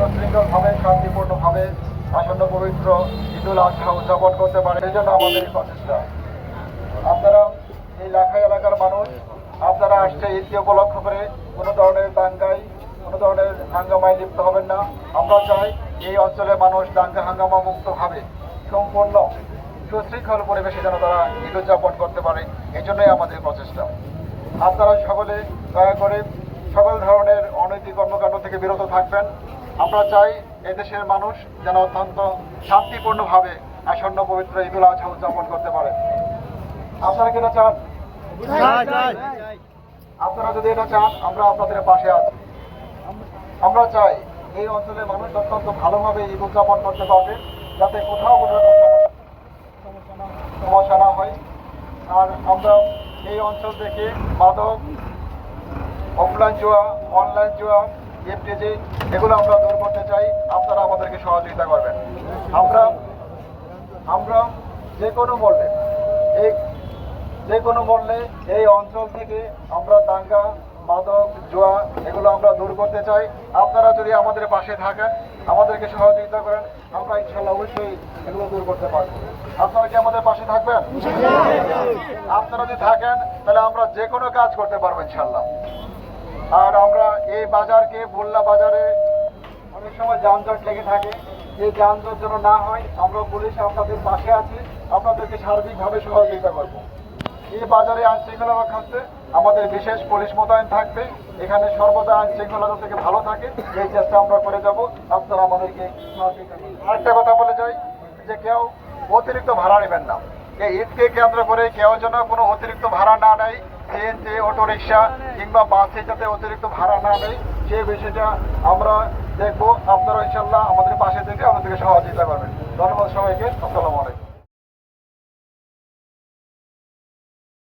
সুশৃঙ্খলভাবে শান্তিপূর্ণভাবে আসন্ন পবিত্র ঈদুল আজহা উদযাপন করতে পারে, সেই জন্য আমাদের এই প্রচেষ্টা। আপনারা এই লাখাই এলাকার মানুষ, আপনারা আসছে ঈদকে উপলক্ষ করে কোনো ধরনের দাঙ্গায়, কোনো ধরনের হাঙ্গামায় লিপ্ত হবেন না। আমরা চাই এই অঞ্চলের মানুষ দাঙ্গা হাঙ্গামা মুক্তভাবে সম্পূর্ণ সুশৃঙ্খল পরিবেশে যেন তারা ঈদ উদযাপন করতে পারে, এই জন্যই আমাদের প্রচেষ্টা। আপনারা সকলে দয়া করে সকল ধরনের অনৈতিক কর্মকাণ্ড থেকে বিরত থাকবেন। আমরা চাই এদেশের মানুষ যেন অত্যন্ত শান্তিপূর্ণভাবে আসন্ন পবিত্র ঈদুল আজহা উদযাপন করতে পারে। আপনারা কি এটা চান? আপনারা যদি এটা চান, আমরা আপনাদের পাশে আছি। আমরা চাই এই অঞ্চলের মানুষ অত্যন্ত ভালোভাবে ঈদ উদযাপন করতে পারবে, যাতে কোথাও কোনো সমস্যা না হয়। আর আমরা এই অঞ্চল থেকে মাদক, অফলাইন জুয়া, অনলাইন জুয়া, এফটিজি এগুলো আমরা দূর করতে চাই। আপনারা আমাদেরকে সহযোগিতা করবেন। আমরা যে কোনো মূল্যে এই অঞ্চল থেকে আমরা দাঙ্গা, মাদক, জুয়া এগুলো আমরা দূর করতে চাই। আপনারা যদি আমাদের পাশে থাকেন, আমাদেরকে সহযোগিতা করেন, আমরা ইনশাল্লাহ অবশ্যই এগুলো দূর করতে পারবো। আপনারা কি আমাদের পাশে থাকবেন? আপনারা যদি থাকেন তাহলে আমরা যে কোনো কাজ করতে পারবো ইনশাল্লাহ। আর আমরা এই বাজারকে, ভোল্লা বাজারে অনেক সময় যানজট লেগে থাকে, এই যানজট যেন না হয়, আমরা পুলিশ আপনাদের পাশে আছি, আপনাদেরকে সার্বিকভাবে সহযোগিতা করবো। এই বাজারে আইন শৃঙ্খলা রক্ষার্থে আমাদের বিশেষ পুলিশ মোতায়েন থাকবে। এখানে সর্বদা আইন শৃঙ্খলা থেকে ভালো থাকে, এই চেষ্টা আমরা করে যাব। আপনারা আমাদেরকে সহযোগিতা করবেন। আরেকটা কথা বলে যাই যে কেউ অতিরিক্ত ভাড়া নেবেন না। এই ঈদকে কেন্দ্র করে কেউ যেন কোনো অতিরিক্ত ভাড়া না নেয়, সিএনজি, অটোরিকশা কিংবা বাসে যাতে অতিরিক্ত ভাড়া না নেয়, সেই বিষয়টা আমরা দেখবো। আপনারা ইনশাল্লাহ আমাদের পাশে থেকে আমাদেরকে সহযোগিতা করবেন। ধন্যবাদ সবাইকে। আসসালামু আলাইকুম।